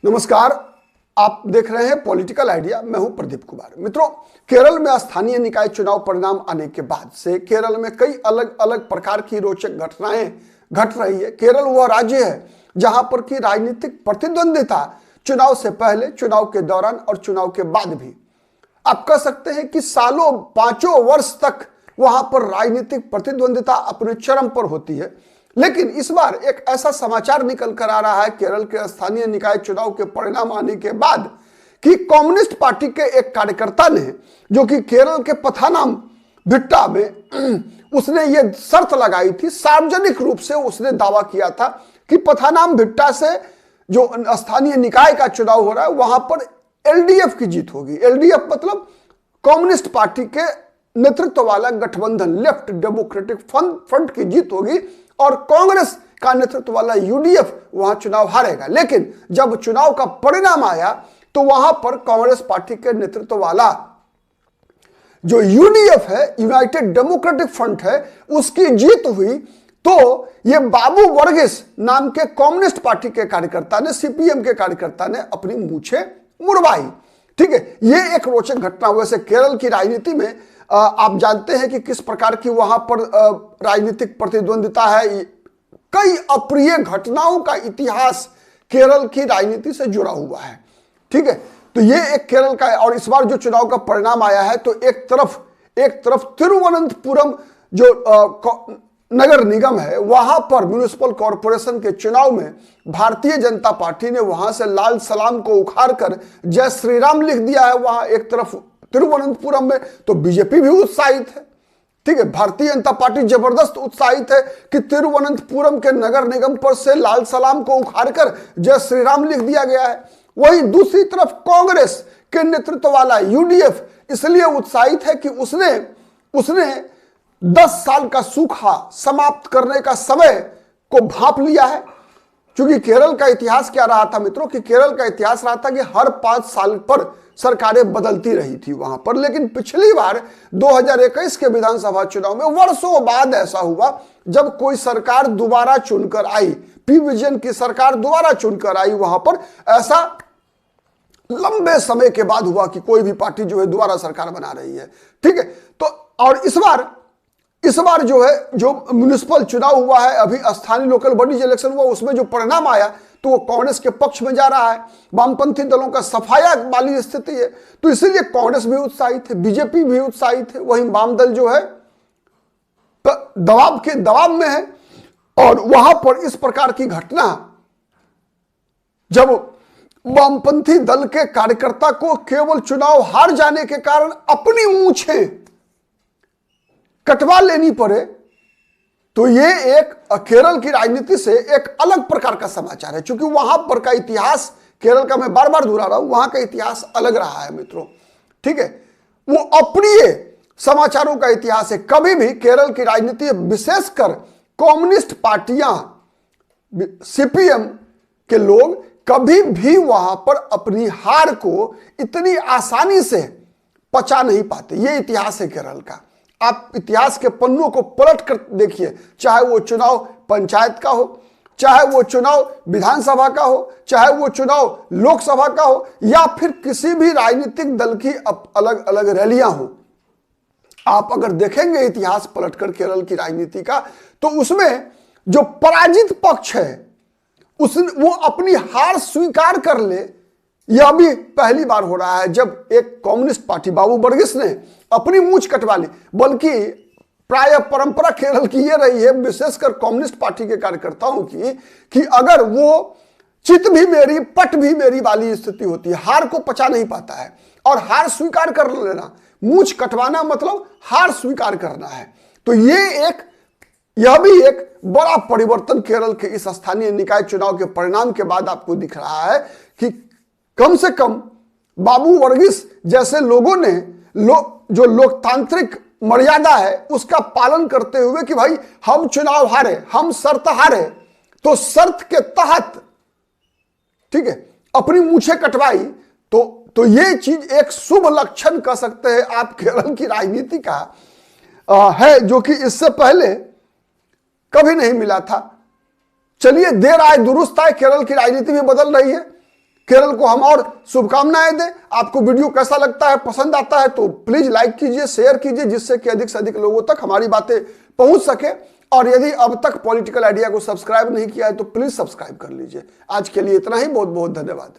नमस्कार, आप देख रहे हैं पॉलिटिकल आइडिया। मैं हूं प्रदीप कुमार। मित्रों, केरल में स्थानीय निकाय चुनाव परिणाम आने के बाद से केरल में कई अलग अलग प्रकार की रोचक घटनाएं घट रही है। केरल वह राज्य है जहां पर की राजनीतिक प्रतिद्वंदिता चुनाव से पहले, चुनाव के दौरान और चुनाव के बाद भी, आप कह सकते हैं कि सालों, 5 वर्ष तक वहां पर राजनीतिक प्रतिद्वंदिता अपने चरम पर होती है। लेकिन इस बार एक ऐसा समाचार निकल कर आ रहा है केरल के स्थानीय निकाय चुनाव के परिणाम आने के बाद कि कम्युनिस्ट पार्टी के एक कार्यकर्ता ने, जो कि केरल के पथानामथिट्टा में उसने ये शर्त लगाई थी, सार्वजनिक रूप से उसने दावा किया था कि पथानामथिट्टा से जो स्थानीय निकाय का चुनाव हो रहा है वहां पर एलडीएफ की जीत होगी। एलडीएफ मतलब कम्युनिस्ट पार्टी के नेतृत्व वाला गठबंधन, लेफ्ट डेमोक्रेटिक फ्रंट की जीत होगी और कांग्रेस का नेतृत्व वाला यूडीएफ वहां चुनाव हारेगा। लेकिन जब चुनाव का परिणाम आया तो वहां पर कांग्रेस पार्टी के नेतृत्व वाला जो यूडीएफ है, यूनाइटेड डेमोक्रेटिक फ्रंट है, उसकी जीत हुई। तो ये बाबू वर्गीस नाम के कम्युनिस्ट पार्टी के कार्यकर्ता ने, सीपीएम के कार्यकर्ता ने अपनी मूछें मुड़वाई। ठीक है, ये एक रोचक घटना। वैसे केरल की राजनीति में आप जानते हैं कि किस प्रकार की वहां पर राजनीतिक प्रतिद्वंदिता है। कई अप्रिय घटनाओं का इतिहास केरल की राजनीति से जुड़ा हुआ है। ठीक है, तो ये एक केरल का है। और इस बार जो चुनाव का परिणाम आया है तो एक तरफ तिरुवनंतपुरम जो नगर निगम है, वहां पर म्युनिसिपल कॉरपोरेशन के चुनाव में भारतीय जनता पार्टी ने वहां से लाल सलाम को उखाड़ कर जय श्री राम लिख दिया है। वहां एक तरफ तिरुवनंतपुरम में तो बीजेपी भी उत्साहित है। ठीक है, भारतीय जनता पार्टी जबरदस्त उत्साहित है कि तिरुवनंतपुरम के नगर निगम पर से लाल सलाम को उखाड़कर जय श्री राम लिख दिया गया है। वहीं दूसरी तरफ कांग्रेस के नेतृत्व वाला यूडीएफ इसलिए उत्साहित है कि उसने 10 साल का सूखा समाप्त करने का समय को भांप लिया है। क्योंकि केरल का इतिहास क्या रहा था मित्रों, कि केरल का इतिहास रहा था कि हर 5 साल पर सरकारें बदलती रही थी वहां पर। लेकिन पिछली बार 2021 के विधानसभा चुनाव में वर्षों बाद ऐसा हुआ जब कोई सरकार दोबारा चुनकर आई, पी विजयन की सरकार दोबारा चुनकर आई वहां पर। ऐसा लंबे समय के बाद हुआ कि कोई भी पार्टी जो है दोबारा सरकार बना रही है। ठीक है, तो और इस बार जो है, जो म्युनिसिपल चुनाव हुआ है, अभी स्थानीय लोकल बॉडीज इलेक्शन हुआ, उसमें जो परिणाम आया तो वो कांग्रेस के पक्ष में जा रहा है। वामपंथी दलों का सफाया वाली स्थिति है, तो इसीलिए कांग्रेस भी उत्साहित है, बीजेपी भी उत्साहित है। वहीं वाम दल जो है दबाव में है। और वहां पर इस प्रकार की घटना, जब वामपंथी दल के कार्यकर्ता को केवल चुनाव हार जाने के कारण अपनी मूछें कटवा लेनी पड़े, तो ये एक केरल की राजनीति से एक अलग प्रकार का समाचार है। क्योंकि वहां पर का इतिहास, केरल का मैं बार बार दोहरा रहा हूं, वहां का इतिहास अलग रहा है मित्रों। ठीक है, वो अप्रिय समाचारों का इतिहास है। कभी भी केरल की राजनीति, विशेषकर कम्युनिस्ट पार्टियां, सीपीएम के लोग कभी भी वहां पर अपनी हार को इतनी आसानी से पचा नहीं पाते। ये इतिहास है केरल का। आप इतिहास के पन्नों को पलट कर देखिए, चाहे वो चुनाव पंचायत का हो, चाहे वो चुनाव विधानसभा का हो, चाहे वो चुनाव लोकसभा का हो, या फिर किसी भी राजनीतिक दल की अलग अलग रैलियां हो। आप अगर देखेंगे इतिहास पलटकर केरल की राजनीति का, तो उसमें जो पराजित पक्ष है वो अपनी हार स्वीकार कर ले। यह भी पहली बार हो रहा है जब एक कम्युनिस्ट पार्टी, बाबू वर्गीस ने अपनी मूंछ कटवा ली। बल्कि प्राय परंपरा केरल की यह रही है, विशेषकर कम्युनिस्ट पार्टी के कार्यकर्ताओं की, कि अगर वो चित भी मेरी पट भी मेरी वाली स्थिति होती है, हार को पचा नहीं पाता है। और हार स्वीकार कर लेना, मूंछ कटवाना मतलब हार स्वीकार करना है। तो यह भी एक बड़ा परिवर्तन केरल के इस स्थानीय निकाय चुनाव के परिणाम के बाद आपको दिख रहा है कि कम से कम बाबू वर्गीस जैसे लोगों ने जो लोकतांत्रिक मर्यादा है उसका पालन करते हुए कि भाई हम चुनाव हारे, हम शर्त हारे, तो शर्त के तहत, ठीक है, अपनी मूछें कटवाई। तो ये चीज एक शुभ लक्षण कह सकते हैं आप केरल की राजनीति का है, जो कि इससे पहले कभी नहीं मिला था। चलिए, देर आए दुरुस्त आए, केरल की राजनीति भी बदल रही है। केरल को हम और शुभकामनाएं दें। आपको वीडियो कैसा लगता है, पसंद आता है तो प्लीज लाइक कीजिए, शेयर कीजिए, जिससे कि अधिक से अधिक लोगों तक हमारी बातें पहुंच सके। और यदि अब तक पॉलिटिकल आइडिया को सब्सक्राइब नहीं किया है तो प्लीज सब्सक्राइब कर लीजिए। आज के लिए इतना ही, बहुत बहुत धन्यवाद।